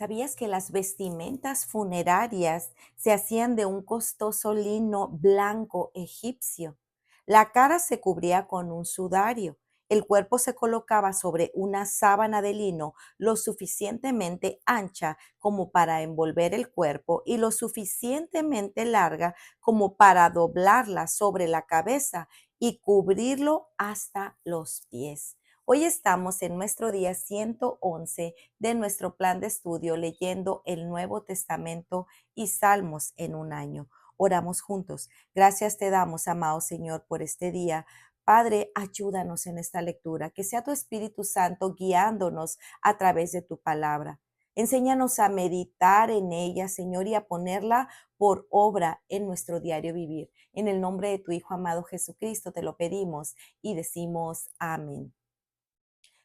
¿Sabías que las vestimentas funerarias se hacían de un costoso lino blanco egipcio? La cara se cubría con un sudario. El cuerpo se colocaba sobre una sábana de lino lo suficientemente ancha como para envolver el cuerpo y lo suficientemente larga como para doblarla sobre la cabeza y cubrirlo hasta los pies. Hoy estamos en nuestro día 111 de nuestro plan de estudio leyendo el Nuevo Testamento y Salmos en un año. Oramos juntos. Gracias te damos, amado Señor, por este día. Padre, ayúdanos en esta lectura, que sea tu Espíritu Santo guiándonos a través de tu palabra. Enséñanos a meditar en ella, Señor, y a ponerla por obra en nuestro diario vivir. En el nombre de tu Hijo amado Jesucristo te lo pedimos y decimos amén.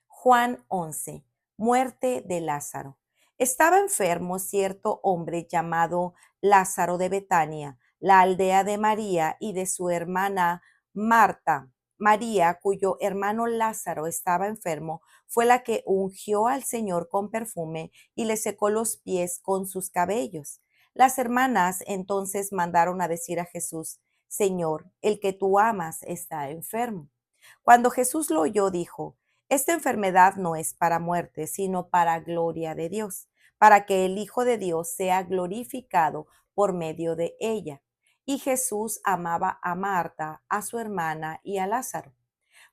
Juan 11. Muerte de Lázaro. Estaba enfermo cierto hombre llamado Lázaro de Betania, la aldea de María y de su hermana Marta. María, cuyo hermano Lázaro estaba enfermo, fue la que ungió al Señor con perfume y le secó los pies con sus cabellos. Las hermanas entonces mandaron a decir a Jesús: Señor, el que tú amas está enfermo. Cuando Jesús lo oyó, dijo: esta enfermedad no es para muerte, sino para gloria de Dios, para que el Hijo de Dios sea glorificado por medio de ella. Y Jesús amaba a Marta, a su hermana y a Lázaro.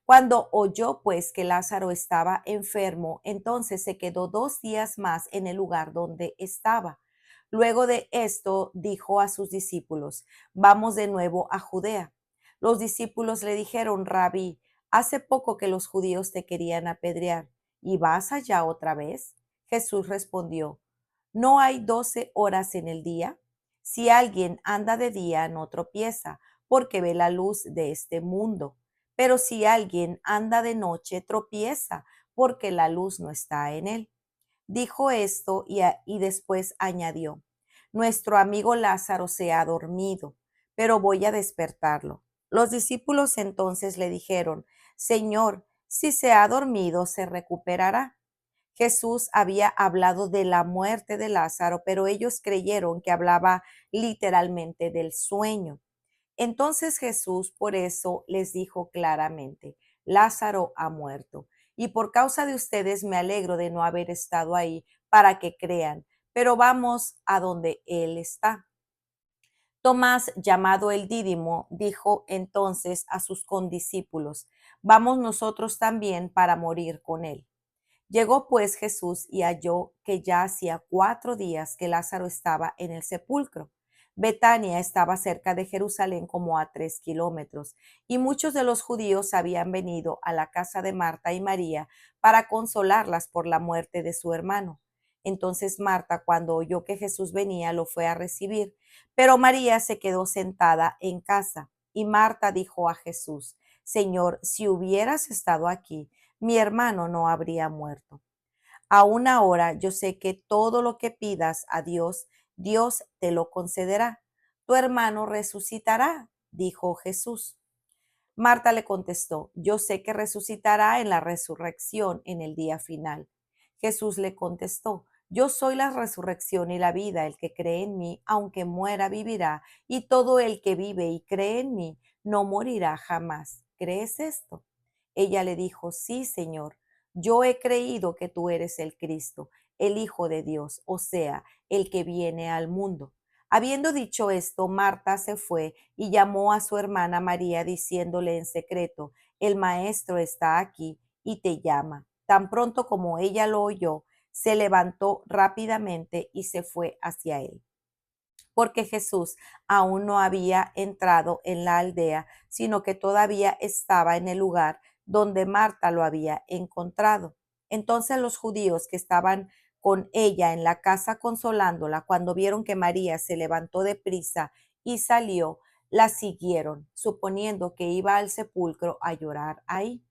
Cuando oyó pues que Lázaro estaba enfermo, entonces se quedó 2 días más en el lugar donde estaba. Luego de esto dijo a sus discípulos: vamos de nuevo a Judea. Los discípulos le dijeron: Rabí, hace poco que los judíos te querían apedrear, ¿y vas allá otra vez? Jesús respondió: ¿no hay 12 horas en el día? Si alguien anda de día, no tropieza, porque ve la luz de este mundo. Pero si alguien anda de noche, tropieza, porque la luz no está en él. Dijo esto y después añadió: nuestro amigo Lázaro se ha dormido, pero voy a despertarlo. Los discípulos entonces le dijeron: Señor, si se ha dormido, se recuperará. Jesús había hablado de la muerte de Lázaro, pero ellos creyeron que hablaba literalmente del sueño. Entonces Jesús por eso les dijo claramente: Lázaro ha muerto, y por causa de ustedes me alegro de no haber estado ahí para que crean, pero vamos a donde él está. Tomás, llamado el Dídimo, dijo entonces a sus condiscípulos: vamos nosotros también para morir con él. Llegó pues Jesús y halló que ya hacía 4 días que Lázaro estaba en el sepulcro. Betania estaba cerca de Jerusalén como a 3 kilómetros, y muchos de los judíos habían venido a la casa de Marta y María para consolarlas por la muerte de su hermano. Entonces Marta, cuando oyó que Jesús venía, lo fue a recibir, pero María se quedó sentada en casa. Y Marta dijo a Jesús: Señor, si hubieras estado aquí, mi hermano no habría muerto. Aún ahora yo sé que todo lo que pidas a Dios, Dios te lo concederá. Tu hermano resucitará, dijo Jesús. Marta le contestó: yo sé que resucitará en la resurrección en el día final. Jesús le contestó: yo soy la resurrección y la vida. El que cree en mí, aunque muera, vivirá, y todo el que vive y cree en mí no morirá jamás. ¿Crees esto? Ella le dijo: sí, Señor, yo he creído que tú eres el Cristo, el Hijo de Dios, o sea, el que viene al mundo. Habiendo dicho esto, Marta se fue y llamó a su hermana María, diciéndole en secreto: el maestro está aquí y te llama. Tan pronto como ella lo oyó, se levantó rápidamente y se fue hacia él, porque Jesús aún no había entrado en la aldea, sino que todavía estaba en el lugar donde Marta lo había encontrado. Entonces los judíos que estaban con ella en la casa consolándola, cuando vieron que María se levantó de prisa y salió, la siguieron, suponiendo que iba al sepulcro a llorar ahí.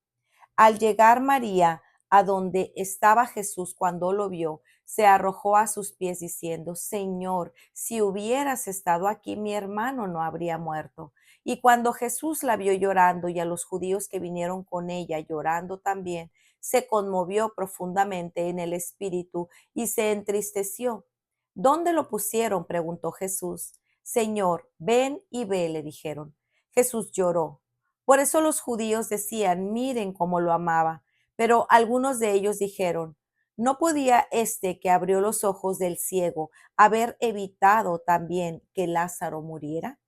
Al llegar María a donde estaba Jesús, cuando lo vio, se arrojó a sus pies diciendo: Señor, si hubieras estado aquí, mi hermano no habría muerto. Y cuando Jesús la vio llorando y a los judíos que vinieron con ella llorando también, se conmovió profundamente en el espíritu y se entristeció. ¿Dónde lo pusieron?, preguntó Jesús. Señor, ven y ve, le dijeron. Jesús lloró. Por eso los judíos decían, miren cómo lo amaba. Pero algunos de ellos dijeron, ¿no podía este que abrió los ojos del ciego haber evitado también que Lázaro muriera?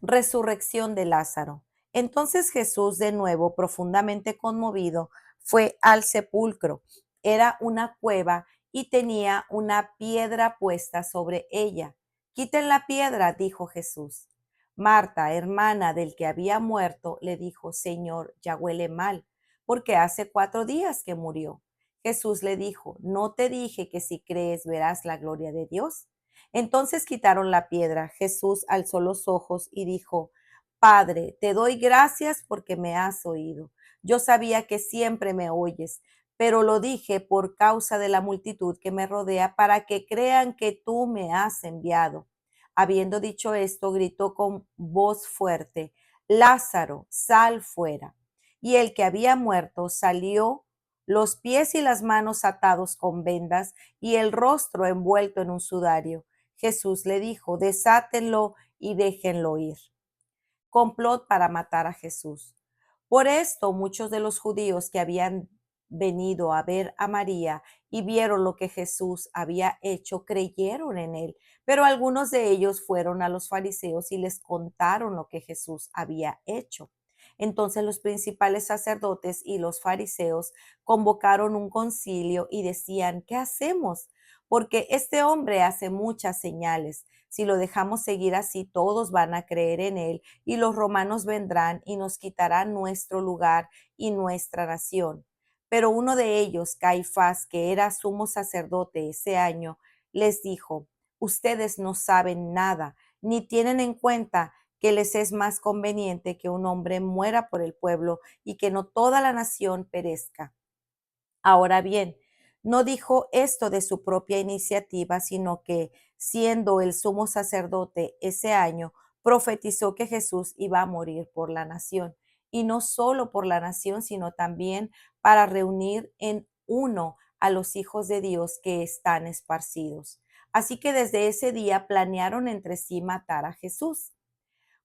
Resurrección de Lázaro. Entonces Jesús, de nuevo profundamente conmovido, fue al sepulcro. Era una cueva y tenía una piedra puesta sobre ella. Quiten la piedra, dijo Jesús. Marta, hermana del que había muerto, le dijo, Señor, ya huele mal, porque hace 4 días que murió. Jesús le dijo, ¿no te dije que si crees verás la gloria de Dios? Entonces quitaron la piedra. Jesús alzó los ojos y dijo, Padre, te doy gracias porque me has oído. Yo sabía que siempre me oyes, pero lo dije por causa de la multitud que me rodea para que crean que tú me has enviado. Habiendo dicho esto, gritó con voz fuerte, Lázaro, sal fuera. Y el que había muerto salió, los pies y las manos atados con vendas y el rostro envuelto en un sudario. Jesús le dijo, desátenlo y déjenlo ir. Complot para matar a Jesús. Por esto, muchos de los judíos que habían venido a ver a María y vieron lo que Jesús había hecho, creyeron en él. Pero algunos de ellos fueron a los fariseos y les contaron lo que Jesús había hecho. Entonces los principales sacerdotes y los fariseos convocaron un concilio y decían, ¿qué hacemos? Porque este hombre hace muchas señales. Si lo dejamos seguir así, todos van a creer en él y los romanos vendrán y nos quitarán nuestro lugar y nuestra nación. Pero uno de ellos, Caifás, que era sumo sacerdote ese año, les dijo, ustedes no saben nada, ni tienen en cuenta que les es más conveniente que un hombre muera por el pueblo y que no toda la nación perezca. Ahora bien, no dijo esto de su propia iniciativa, sino que, siendo el sumo sacerdote ese año, profetizó que Jesús iba a morir por la nación. Y no solo por la nación, sino también para reunir en uno a los hijos de Dios que están esparcidos. Así que desde ese día planearon entre sí matar a Jesús.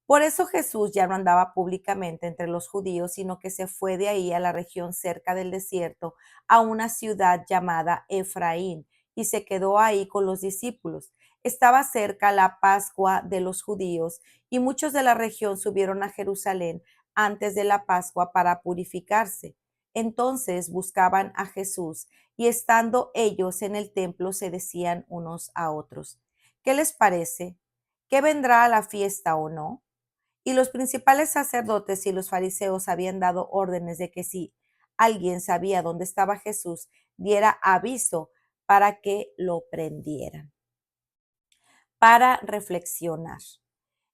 Por eso Jesús ya no andaba públicamente entre los judíos, sino que se fue de ahí a la región cerca del desierto, a una ciudad llamada Efraín, y se quedó ahí con los discípulos. Estaba cerca la Pascua de los judíos, y muchos de la región subieron a Jerusalén antes de la Pascua para purificarse. Entonces buscaban a Jesús, y estando ellos en el templo se decían unos a otros, ¿qué les parece? ¿Que vendrá a la fiesta o no? Y los principales sacerdotes y los fariseos habían dado órdenes de que si alguien sabía dónde estaba Jesús, diera aviso para que lo prendieran. Para reflexionar.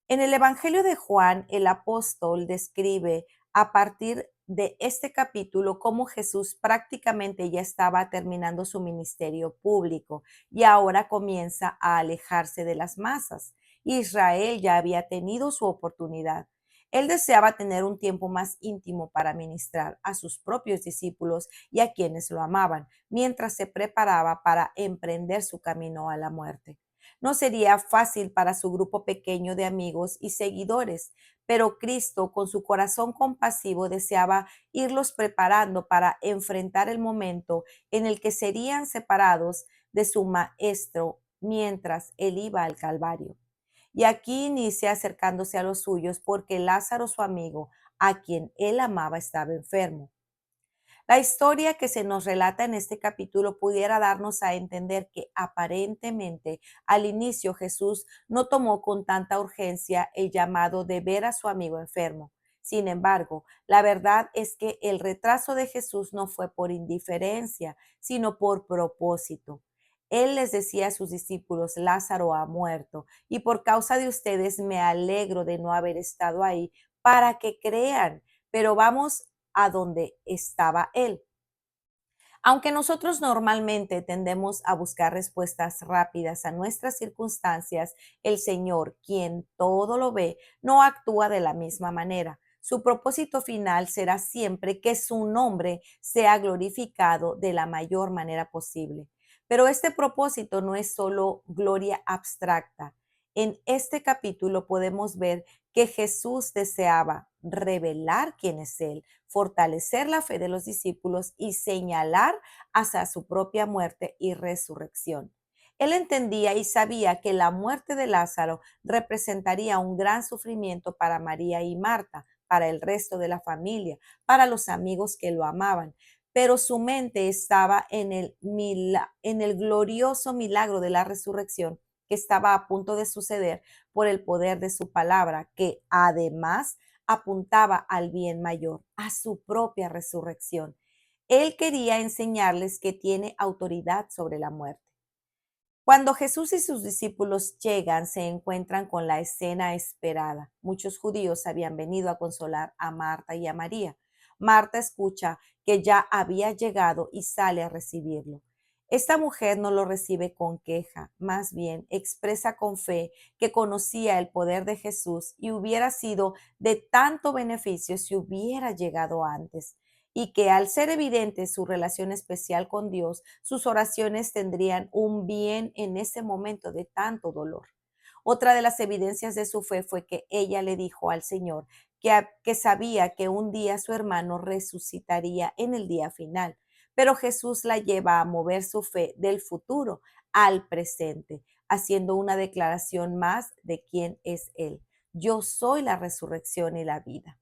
En el Evangelio de Juan, el apóstol describe a partir de este capítulo cómo Jesús prácticamente ya estaba terminando su ministerio público y ahora comienza a alejarse de las masas. Israel ya había tenido su oportunidad. Él deseaba tener un tiempo más íntimo para ministrar a sus propios discípulos y a quienes lo amaban, mientras se preparaba para emprender su camino a la muerte. No sería fácil para su grupo pequeño de amigos y seguidores, pero Cristo, con su corazón compasivo, deseaba irlos preparando para enfrentar el momento en el que serían separados de su Maestro mientras él iba al Calvario. Y aquí inicia acercándose a los suyos porque Lázaro, su amigo, a quien él amaba, estaba enfermo. La historia que se nos relata en este capítulo pudiera darnos a entender que aparentemente al inicio Jesús no tomó con tanta urgencia el llamado de ver a su amigo enfermo. Sin embargo, la verdad es que el retraso de Jesús no fue por indiferencia, sino por propósito. Él les decía a sus discípulos, Lázaro ha muerto, y por causa de ustedes me alegro de no haber estado ahí para que crean. Pero vamos a donde estaba él. Aunque nosotros normalmente tendemos a buscar respuestas rápidas a nuestras circunstancias, el Señor, quien todo lo ve, no actúa de la misma manera. Su propósito final será siempre que su nombre sea glorificado de la mayor manera posible. Pero este propósito no es solo gloria abstracta. En este capítulo podemos ver que Jesús deseaba revelar quién es Él, fortalecer la fe de los discípulos y señalar hacia su propia muerte y resurrección. Él entendía y sabía que la muerte de Lázaro representaría un gran sufrimiento para María y Marta, para el resto de la familia, para los amigos que lo amaban, pero su mente estaba en el glorioso milagro de la resurrección que estaba a punto de suceder por el poder de su palabra, que además apuntaba al bien mayor, a su propia resurrección. Él quería enseñarles que tiene autoridad sobre la muerte. Cuando Jesús y sus discípulos llegan, se encuentran con la escena esperada. Muchos judíos habían venido a consolar a Marta y a María. Marta escucha que ya había llegado y sale a recibirlo. Esta mujer no lo recibe con queja, más bien expresa con fe que conocía el poder de Jesús y hubiera sido de tanto beneficio si hubiera llegado antes, y que al ser evidente su relación especial con Dios, sus oraciones tendrían un bien en ese momento de tanto dolor. Otra de las evidencias de su fe fue que ella le dijo al Señor que sabía que un día su hermano resucitaría en el día final, pero Jesús la lleva a mover su fe del futuro al presente, haciendo una declaración más de quién es Él. Yo soy la resurrección y la vida.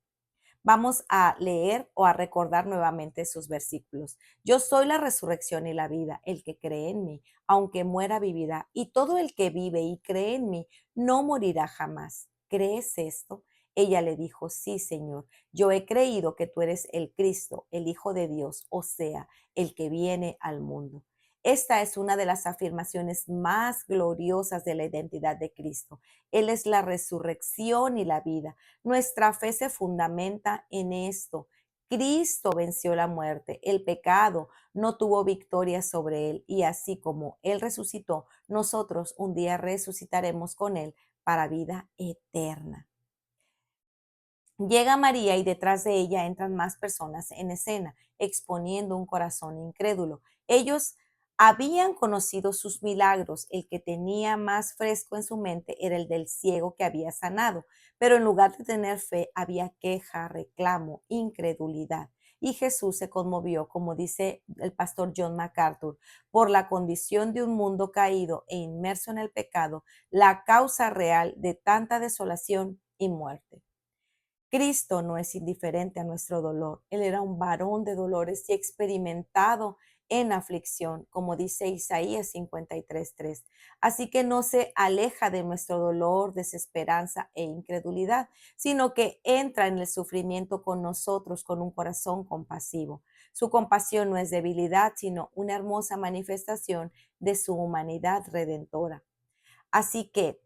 Vamos a leer o a recordar nuevamente esos versículos. Yo soy la resurrección y la vida. El que cree en mí, aunque muera, vivirá. Y todo el que vive y cree en mí, no morirá jamás. ¿Crees esto? Ella le dijo, sí, Señor, yo he creído que tú eres el Cristo, el Hijo de Dios, o sea, el que viene al mundo. Esta es una de las afirmaciones más gloriosas de la identidad de Cristo. Él es la resurrección y la vida. Nuestra fe se fundamenta en esto. Cristo venció la muerte, el pecado no tuvo victoria sobre él, y así como él resucitó, nosotros un día resucitaremos con él para vida eterna. Llega María y detrás de ella entran más personas en escena, exponiendo un corazón incrédulo. Ellos habían conocido sus milagros. El que tenía más fresco en su mente era el del ciego que había sanado, pero en lugar de tener fe había queja, reclamo, incredulidad. Y Jesús se conmovió, como dice el pastor John MacArthur, por la condición de un mundo caído e inmerso en el pecado, la causa real de tanta desolación y muerte. Cristo no es indiferente a nuestro dolor. Él era un varón de dolores y experimentado en aflicción, como dice Isaías 53:3. Así que no se aleja de nuestro dolor, desesperanza e incredulidad, sino que entra en el sufrimiento con nosotros con un corazón compasivo. Su compasión no es debilidad, sino una hermosa manifestación de su humanidad redentora. Así que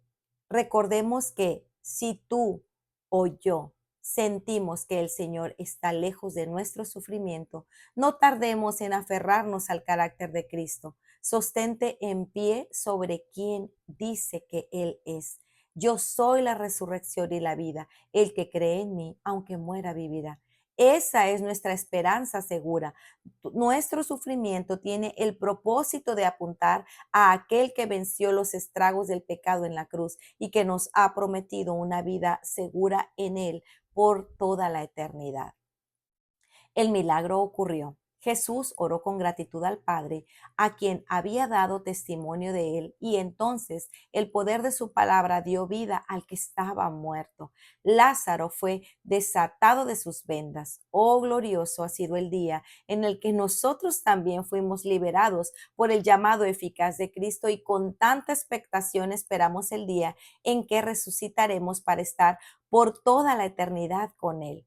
recordemos que si tú o yo sentimos que el Señor está lejos de nuestro sufrimiento, no tardemos en aferrarnos al carácter de Cristo. Sostente en pie sobre quien dice que Él es. Yo soy la resurrección y la vida. El que cree en mí, aunque muera, vivirá. Esa es nuestra esperanza segura. Nuestro sufrimiento tiene el propósito de apuntar a aquel que venció los estragos del pecado en la cruz y que nos ha prometido una vida segura en Él por toda la eternidad. El milagro ocurrió. Jesús oró con gratitud al Padre, a quien había dado testimonio de él, y entonces el poder de su palabra dio vida al que estaba muerto. Lázaro fue desatado de sus vendas. Oh, glorioso ha sido el día en el que nosotros también fuimos liberados por el llamado eficaz de Cristo, y con tanta expectación esperamos el día en que resucitaremos para estar por toda la eternidad con él.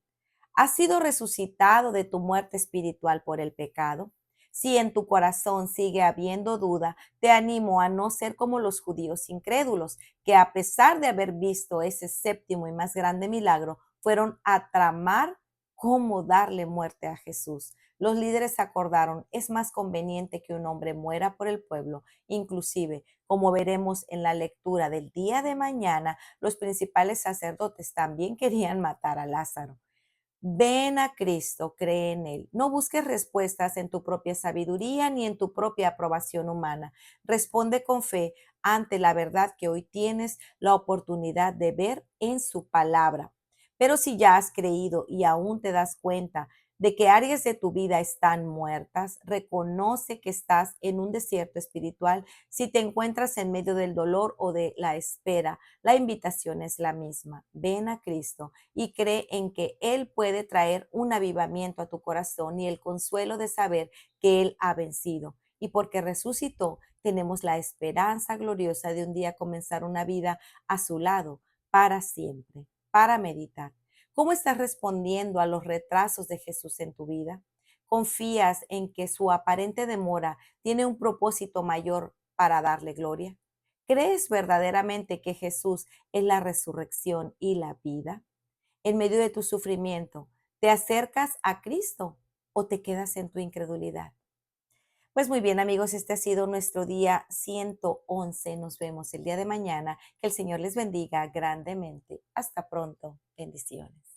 ¿Has sido resucitado de tu muerte espiritual por el pecado? Si en tu corazón sigue habiendo duda, te animo a no ser como los judíos incrédulos, que a pesar de haber visto ese séptimo y más grande milagro, fueron a tramar cómo darle muerte a Jesús. Los líderes acordaron, es más conveniente que un hombre muera por el pueblo. Inclusive, como veremos en la lectura del día de mañana, los principales sacerdotes también querían matar a Lázaro. Ven a Cristo, cree en Él. No busques respuestas en tu propia sabiduría ni en tu propia aprobación humana. Responde con fe ante la verdad que hoy tienes la oportunidad de ver en su palabra. Pero si ya has creído y aún te das cuenta de que áreas de tu vida están muertas, reconoce que estás en un desierto espiritual si te encuentras en medio del dolor o de la espera. La invitación es la misma. Ven a Cristo y cree en que Él puede traer un avivamiento a tu corazón y el consuelo de saber que Él ha vencido. Y porque resucitó, tenemos la esperanza gloriosa de un día comenzar una vida a su lado para siempre. Para meditar. ¿Cómo estás respondiendo a los retrasos de Jesús en tu vida? ¿Confías en que su aparente demora tiene un propósito mayor para darle gloria? ¿Crees verdaderamente que Jesús es la resurrección y la vida? En medio de tu sufrimiento, ¿te acercas a Cristo o te quedas en tu incredulidad? Pues muy bien, amigos, este ha sido nuestro día 111. Nos vemos el día de mañana. Que el Señor les bendiga grandemente. Hasta pronto. Bendiciones.